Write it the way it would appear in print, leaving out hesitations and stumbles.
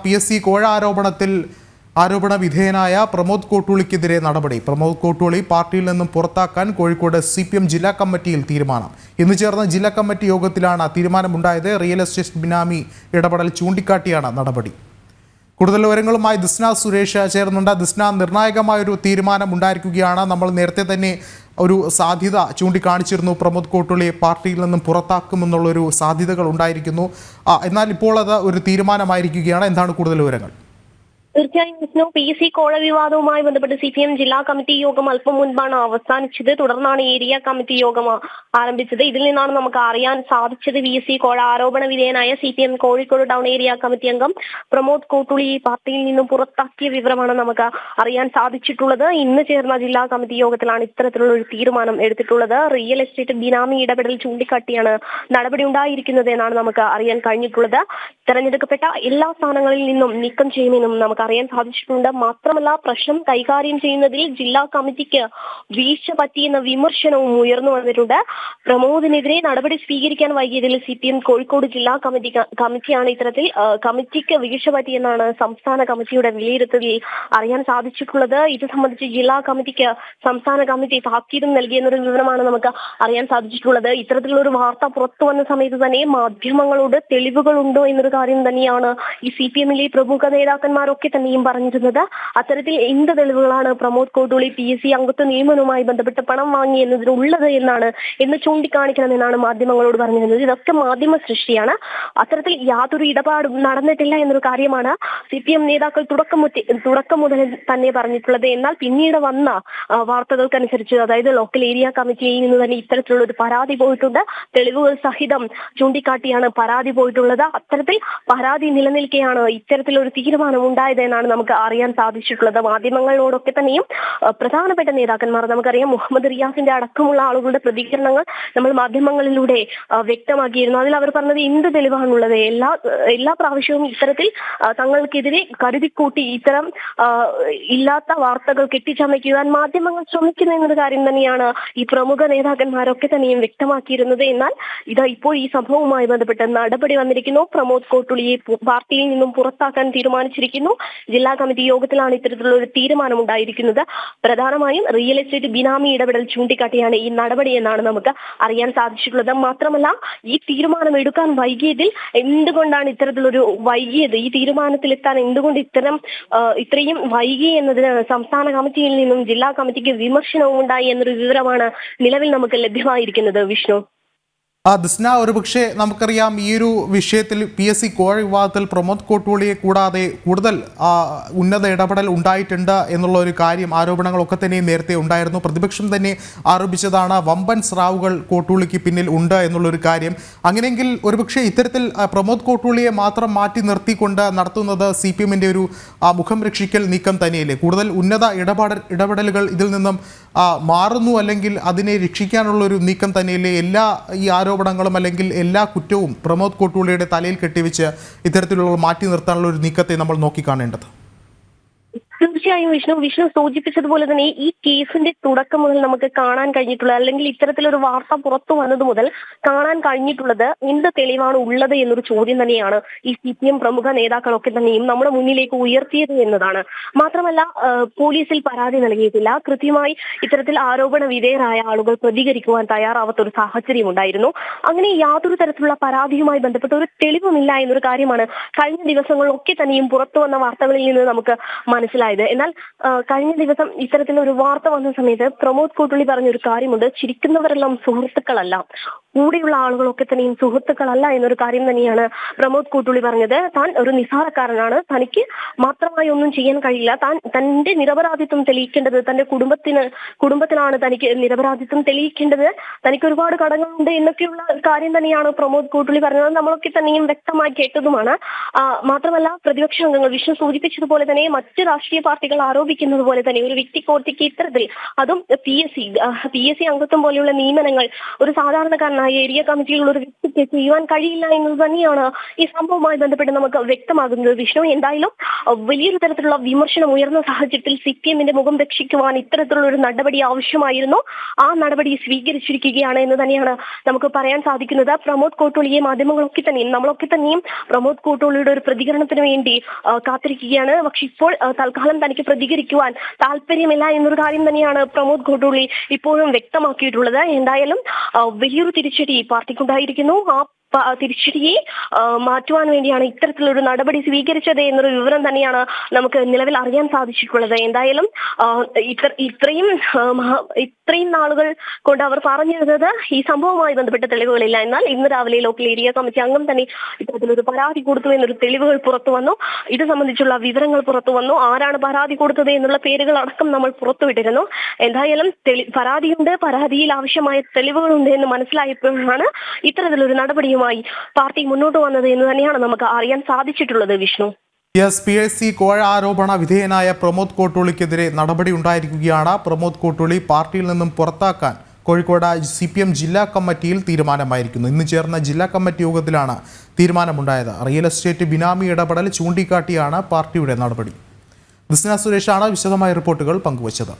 PSC കോഴ ആരോപണ വിധേയനായ പ്രമോദ് കോട്ടൂളിക്കെതിരെ നടപടി. പ്രമോദ് കോട്ടൂളി പാർട്ടിയിൽ നിന്നും പുറത്താക്കാൻ കോഴിക്കോട് CPM ജില്ലാ കമ്മിറ്റിയിൽ തീരുമാനം. ഇന്ന് ചേർന്ന ജില്ലാ കമ്മിറ്റി യോഗത്തിലാണ് തീരുമാനമുണ്ടായത്. റിയൽ എസ്റ്റേറ്റ് ബിനാമി ഇടപെടൽ ചൂണ്ടിക്കാട്ടിയാണ് നടപടി. കൂടുതൽ വിവരങ്ങളുമായി ദിസ്ന സുരേഷ് ചേർന്നുണ്ട്. ദിസ്ന, നിർണായകമായൊരു തീരുമാനം ഉണ്ടായിരിക്കുകയാണ്. നമ്മൾ നേരത്തെ തന്നെ ഒരു സാധ്യത ചൂണ്ടിക്കാണിച്ചിരുന്നു, പ്രമോദ് കോട്ടൂളിയെ പാർട്ടിയിൽ നിന്നും പുറത്താക്കുമെന്നുള്ളൊരു സാധ്യതകൾ ഉണ്ടായിരിക്കുന്നു. എന്നാൽ ഇപ്പോൾ അത് ഒരു തീരുമാനമായിരിക്കുകയാണ്. എന്താണ് കൂടുതൽ വിവരങ്ങൾ? തീർച്ചയായും വിഷ്ണു, PSC കോഴ വിവാദവുമായി ബന്ധപ്പെട്ട് CPM ജില്ലാ കമ്മിറ്റി യോഗം അല്പം മുൻപാണ് അവസാനിച്ചത്. തുടർന്നാണ് ഏരിയ കമ്മിറ്റി യോഗം ആരംഭിച്ചത്. ഇതിൽ നിന്നാണ് നമുക്ക് അറിയാൻ സാധിച്ചത് PSC കോഴ ആരോപണ വിധേയനായ CPM Kozhikode town area committee അംഗം പ്രമോദ് കോട്ടൂളി പാർട്ടിയിൽ നിന്നും പുറത്താക്കിയ വിവരമാണ് നമുക്ക് അറിയാൻ സാധിച്ചിട്ടുള്ളത്. ഇന്ന് ചേർന്ന ജില്ലാ കമ്മിറ്റി യോഗത്തിലാണ് ഇത്തരത്തിലുള്ള ഒരു തീരുമാനം എടുത്തിട്ടുള്ളത്. റിയൽ എസ്റ്റേറ്റ് ബിനാമി ഇടപെടൽ ചൂണ്ടിക്കാട്ടിയാണ് നടപടി ഉണ്ടായിരിക്കുന്നത് എന്നാണ് നമുക്ക് അറിയാൻ കഴിഞ്ഞിട്ടുള്ളത്. തെരഞ്ഞെടുക്കപ്പെട്ട എല്ലാ സ്ഥാനങ്ങളിൽ നിന്നും നീക്കം ചെയ്യുമെന്നും നമുക്ക് അറിയാൻ സാധിച്ചിട്ടുണ്ട്. മാത്രമല്ല, പ്രശ്നം കൈകാര്യം ചെയ്യുന്നതിൽ ജില്ലാ കമ്മിറ്റിക്ക് വീഴ്ച പറ്റിയെന്ന വിമർശനവും ഉയർന്നു വന്നിട്ടുണ്ട്. പ്രമോദിനെതിരെ നടപടി സ്വീകരിക്കാൻ വൈകിയതിൽ CPM കോഴിക്കോട് ജില്ലാ കമ്മിറ്റിയാണ് ഇത്തരത്തിൽ കമ്മിറ്റിക്ക് വീഴ്ച പറ്റിയെന്നാണ് സംസ്ഥാന കമ്മിറ്റിയുടെ വിലയിരുത്തലിൽ അറിയാൻ സാധിച്ചിട്ടുള്ളത്. ഇത് സംബന്ധിച്ച് ജില്ലാ കമ്മിറ്റിക്ക് സംസ്ഥാന കമ്മിറ്റി താക്കീതും നൽകിയെന്നൊരു വിവരമാണ് നമുക്ക് അറിയാൻ സാധിച്ചിട്ടുള്ളത്. ഇത്തരത്തിലുള്ള ഒരു വാർത്ത പുറത്തു വന്ന സമയത്ത് തന്നെ മാധ്യമങ്ങളോട് തെളിവുകളുണ്ടോ എന്നൊരു കാര്യം തന്നെയാണ് ഈ CPMലെ പ്രമുഖ നേതാക്കന്മാരൊക്കെ തന്നെയും പറഞ്ഞിരുന്നത്. അത്തരത്തിൽ എന്ത് തെളിവുകളാണ് പ്രമോദ് കോട്ടൂളി PSC അംഗത്വ നിയമനവുമായി ബന്ധപ്പെട്ട് പണം വാങ്ങി എന്നതിനുള്ളത് എന്ന് ചൂണ്ടിക്കാണിക്കണമെന്നാണ് മാധ്യമങ്ങളോട് പറഞ്ഞിരുന്നത്. ഇതൊക്കെ മാധ്യമ സൃഷ്ടിയാണ്. അത്തരത്തിൽ യാതൊരു ഇടപാടും നടന്നിട്ടില്ല എന്നൊരു കാര്യമാണ് CPM നേതാക്കൾ തുടക്കം മുതൽ തന്നെ പറഞ്ഞിട്ടുള്ളത്. എന്നാൽ പിന്നീട് വന്ന വാർത്തകൾക്കനുസരിച്ച്, അതായത് ലോക്കൽ ഏരിയ കമ്മിറ്റിയിൽ നിന്ന് തന്നെ ഇത്തരത്തിലുള്ള ഒരു പരാതി പോയിട്ടുണ്ട്. തെളിവുകൾ സഹിതം ചൂണ്ടിക്കാട്ടിയാണ് പരാതി പോയിട്ടുള്ളത്. അത്തരത്തിൽ പരാതി നിലനിൽക്കെയാണ് ഇത്തരത്തിലൊരു തീരുമാനം ഉണ്ടായത് എന്നാണ് നമുക്ക് അറിയാൻ സാധിച്ചിട്ടുള്ളത്. മാധ്യമങ്ങളോടൊക്കെ തന്നെയും പ്രധാനപ്പെട്ട നേതാക്കന്മാർ, നമുക്കറിയാം മുഹമ്മദ് റിയാസിന്റെ അടക്കമുള്ള ആളുകളുടെ പ്രതികരണങ്ങൾ നമ്മൾ മാധ്യമങ്ങളിലൂടെ വ്യക്തമാക്കിയിരുന്നു. അതിൽ അവർ പറഞ്ഞത് എന്ത് തെളിവാണുള്ളത്, എല്ലാ പ്രാവശ്യവും ഇത്തരത്തിൽ തങ്ങൾക്കെതിരെ കരുതിക്കൂട്ടി ഇത്തരം ഇല്ലാത്ത വാർത്തകൾ കെട്ടിച്ചമയ്ക്കുവാൻ മാധ്യമങ്ങൾ ശ്രമിക്കുന്നു എന്നൊരു കാര്യം തന്നെയാണ് ഈ പ്രമുഖ നേതാക്കന്മാരൊക്കെ തന്നെയും വ്യക്തമാക്കിയിരുന്നത്. എന്നാൽ ഇതാ ഇപ്പോൾ ഈ സംഭവവുമായി ബന്ധപ്പെട്ട് നടപടി വന്നിരിക്കുന്നു. പ്രമോദ് കോട്ടൂളിയെ പാർട്ടിയിൽ നിന്നും പുറത്താക്കാൻ തീരുമാനിച്ചിരിക്കുന്നു. ജില്ലാ കമ്മിറ്റി യോഗത്തിലാണ് ഇത്തരത്തിലുള്ള ഒരു തീരുമാനം ഉണ്ടായിരിക്കുന്നത്. പ്രധാനമായും റിയൽ എസ്റ്റേറ്റ് ബിനാമി ഇടപെടൽ ചൂണ്ടിക്കാട്ടിയാണ് ഈ നടപടി എന്നാണ് നമുക്ക് അറിയാൻ സാധിച്ചിട്ടുള്ളത്. മാത്രമല്ല, ഈ തീരുമാനം എടുക്കാൻ വൈകിയതിൽ എന്തുകൊണ്ടാണ് ഇത്തരത്തിലൊരു വൈകിയത്, ഈ തീരുമാനത്തിലെത്താൻ എന്തുകൊണ്ട് ഇത്രയും വൈകി എന്നതിന് സംസ്ഥാന കമ്മിറ്റിയിൽ നിന്നും ജില്ലാ കമ്മിറ്റിക്ക് വിമർശനവും ഉണ്ടായി എന്നൊരു വിവരമാണ് നിലവിൽ നമുക്ക് ലഭ്യമായിരിക്കുന്നത്. വിഷ്ണു, ദിസ്ന, ഒരുപക്ഷെ നമുക്കറിയാം ഈ ഒരു വിഷയത്തിൽ PSC കോഴ വിവാദത്തിൽ പ്രമോദ് കോട്ടൂളിയെ കൂടാതെ കൂടുതൽ ഉന്നത ഇടപെടൽ ഉണ്ടായിട്ടുണ്ട് എന്നുള്ള ഒരു കാര്യം, ആരോപണങ്ങളൊക്കെ തന്നെ നേരത്തെ ഉണ്ടായിരുന്നു. പ്രതിപക്ഷം തന്നെ ആരോപിച്ചതാണ് വമ്പൻ സ്രാവുകൾ കോട്ടൂളിക്ക് പിന്നിൽ ഉണ്ട് എന്നുള്ളൊരു കാര്യം. അങ്ങനെയെങ്കിൽ ഒരുപക്ഷെ ഇത്തരത്തിൽ പ്രമോദ് കോട്ടൂളിയെ മാത്രം മാറ്റി നിർത്തിക്കൊണ്ട് നടത്തുന്നത് CPMന്റെ ഒരു മുഖം രക്ഷിക്കൽ നീക്കം തന്നെയല്ലേ? കൂടുതൽ ഉന്നത ഇടപെടലുകൾ ഇതിൽ നിന്നും മാറുന്നു, അല്ലെങ്കിൽ അതിനെ രക്ഷിക്കാനുള്ളൊരു നീക്കം തന്നെയല്ലേ? ഈ ആരോപണങ്ങളും അല്ലെങ്കിൽ എല്ലാ കുറ്റവും പ്രമോദ് കോട്ടൂളിയുടെ തലയിൽ കെട്ടിവെച്ച് ഇത്തരത്തിലുള്ള മാറ്റി നിർത്താനുള്ള ഒരു നീക്കത്തെ നമ്മൾ നോക്കിക്കാണേണ്ടത്. തീർച്ചയായും വിഷ്ണു സൂചിപ്പിച്ചതുപോലെ തന്നെ ഈ കേസിന്റെ തുടക്കം മുതൽ നമുക്ക് കാണാൻ കഴിഞ്ഞിട്ടുള്ളത്, അല്ലെങ്കിൽ ഇത്തരത്തിലൊരു വാർത്ത പുറത്തു വന്നത് മുതൽ കാണാൻ കഴിഞ്ഞിട്ടുള്ളത് എന്ത് തെളിവാണ് ഉള്ളത് എന്നൊരു ചോദ്യം തന്നെയാണ് ഈ CPM പ്രമുഖ നേതാക്കളൊക്കെ തന്നെയും നമ്മുടെ മുന്നിലേക്ക് ഉയർത്തിയത് എന്നതാണ്. മാത്രമല്ല, പോലീസിൽ പരാതി നൽകിയിട്ടില്ല. കൃത്യമായി ഇത്തരത്തിൽ ആരോപണ വിധേയരായ ആളുകൾ പ്രതികരിക്കുവാൻ തയ്യാറാവാത്ത ഒരു സാഹചര്യം ഉണ്ടായിരുന്നു. അങ്ങനെ യാതൊരു തരത്തിലുള്ള പരാതിയുമായി ബന്ധപ്പെട്ട ഒരു തെളിവുമില്ല എന്നൊരു കാര്യമാണ് കഴിഞ്ഞ ദിവസങ്ങളിലൊക്കെ തന്നെയും പുറത്തു വന്ന വാർത്തകളിൽ നിന്ന് നമുക്ക് മനസ്സിലായത്. എന്നാൽ കഴിഞ്ഞ ദിവസം ഇത്തരത്തിലൊരു വാർത്ത വന്ന സമയത്ത് പ്രമോദ് കോട്ടൂളി പറഞ്ഞൊരു കാര്യമുണ്ട്: ചിരിക്കുന്നവരെല്ലാം സുഹൃത്തുക്കളല്ല, കൂടെയുള്ള ആളുകളൊക്കെ തന്നെയും സുഹൃത്തുക്കളല്ല എന്നൊരു കാര്യം തന്നെയാണ് പ്രമോദ് കോട്ടൂളി പറഞ്ഞത്. താൻ ഒരു നിസ്സാരക്കാരനാണ്, തനിക്ക് മാത്രമായി ഒന്നും ചെയ്യാൻ കഴിയില്ല, തന്റെ നിരപരാധിത്വം തെളിയിക്കേണ്ടത് തന്റെ കുടുംബത്തിലാണ് തനിക്ക് നിരപരാധിത്വം തെളിയിക്കേണ്ടത്, തനിക്ക് ഒരുപാട് കടങ്ങളുണ്ട് എന്നൊക്കെയുള്ള കാര്യം തന്നെയാണ് പ്രമോദ് കോട്ടൂളി പറഞ്ഞത്. നമ്മളൊക്കെ തന്നെയും വ്യക്തമായി കേട്ടതുമാണ്. മാത്രമല്ല, പ്രതിപക്ഷ അംഗങ്ങൾ വിഷ്ണു സൂചിപ്പിച്ചതുപോലെ തന്നെ മറ്റ് രാഷ്ട്രീയ പാർട്ടികൾ ആരോപിക്കുന്നത് പോലെ തന്നെ ഒരു വ്യക്തിക്കോർത്തിക്ക് ഇത്തരത്തിൽ, അതും PSC അംഗത്വം പോലെയുള്ള നിയമനങ്ങൾ ഒരു സാധാരണക്കാരനായ ഏരിയ കമ്മിറ്റിയിലുള്ള ഒരു വ്യക്തിക്ക് ചെയ്യുവാൻ കഴിയില്ല എന്നത് തന്നെയാണ് ഈ സംഭവവുമായി ബന്ധപ്പെട്ട് നമുക്ക് വ്യക്തമാകുന്നത്. വിഷ്ണു, എന്തായാലും വലിയൊരു തരത്തിലുള്ള വിമർശനം ഉയർന്ന സാഹചര്യത്തിൽ CPM-ന്റെ മുഖം രക്ഷിക്കുവാൻ ഇത്തരത്തിലുള്ള ഒരു നടപടി ആവശ്യമായിരുന്നു. ആ നടപടി സ്വീകരിച്ചിരിക്കുകയാണ് എന്ന് തന്നെയാണ് നമുക്ക് പറയാൻ സാധിക്കുന്നത്. പ്രമോദ് കോട്ടൂളിയെ മാധ്യമങ്ങളൊക്കെ തന്നെയും നമ്മളൊക്കെ തന്നെയും പ്രമോദ് കോട്ടൂളിയുടെ ഒരു പ്രതികരണത്തിന് വേണ്ടി കാത്തിരിക്കുകയാണ്. പക്ഷെ ഇപ്പോൾ തൽക്കാലം തനിക്ക് പ്രതികരിക്കുവാൻ താല്പര്യമില്ല എന്നൊരു കാര്യം തന്നെയാണ് പ്രമോദ് കോട്ടൂളി ഇപ്പോഴും വ്യക്തമാക്കിയിട്ടുള്ളത്. എന്തായാലും വലിയൊരു തിരിച്ചടി പാർട്ടിക്കുണ്ടായിരിക്കുന്നു. ആ തിരിച്ചടിയെ മാറ്റുവാൻ വേണ്ടിയാണ് ഇത്തരത്തിലൊരു നടപടി സ്വീകരിച്ചത് എന്നൊരു വിവരം തന്നെയാണ് നമുക്ക് നിലവിൽ അറിയാൻ സാധിച്ചിട്ടുള്ളത്. എന്തായാലും ഇത്രയും നാളുകൾ കൊണ്ട് അവർ പറഞ്ഞിരുന്നത് ഈ സംഭവവുമായി ബന്ധപ്പെട്ട തെളിവുകളില്ല. എന്നാൽ ഇന്ന് രാവിലെ ലോക്കൽ ഏരിയ കമ്മിറ്റി അംഗം തന്നെ ഇത്തരത്തിലൊരു പരാതി കൊടുത്തു എന്നൊരു തെളിവുകൾ പുറത്തു വന്നു. ഇത് സംബന്ധിച്ചുള്ള വിവരങ്ങൾ പുറത്തു വന്നു. ആരാണ് പരാതി കൊടുത്തത് എന്നുള്ള പേരുകൾ അടക്കം നമ്മൾ പുറത്തുവിട്ടിരുന്നു. എന്തായാലും പരാതിയുണ്ട്, പരാതിയിൽ ആവശ്യമായ തെളിവുകളുണ്ട് എന്ന് മനസ്സിലായപ്പോഴാണ് ഇത്തരത്തിലൊരു നടപടിയുമായി പാർട്ടി മുന്നോട്ട് വന്നത് എന്ന് തന്നെയാണ് നമുക്ക് അറിയാൻ സാധിച്ചിട്ടുള്ളത്. വിഷ്ണു, PSC കോഴ ആരോപണ വിധേയനായ പ്രമോദ് കോട്ടൂളിക്കെതിരെ നടപടി ഉണ്ടായിരിക്കുകയാണ്. പ്രമോദ് കോട്ടൂളി പാർട്ടിയിൽ നിന്നും പുറത്താക്കാൻ കോഴിക്കോട് CPM ജില്ലാ കമ്മിറ്റിയിൽ തീരുമാനമായിരിക്കുന്നു. ഇന്ന് ചേർന്ന ജില്ലാ കമ്മിറ്റി യോഗത്തിലാണ് തീരുമാനമുണ്ടായത്. റിയൽ എസ്റ്റേറ്റ് ബിനാമി ഇടപെടൽ ചൂണ്ടിക്കാട്ടിയാണ് പാർട്ടിയുടെ നടപടി. സുരേഷാണ് വിശദമായ റിപ്പോർട്ടുകൾ പങ്കുവച്ചത്.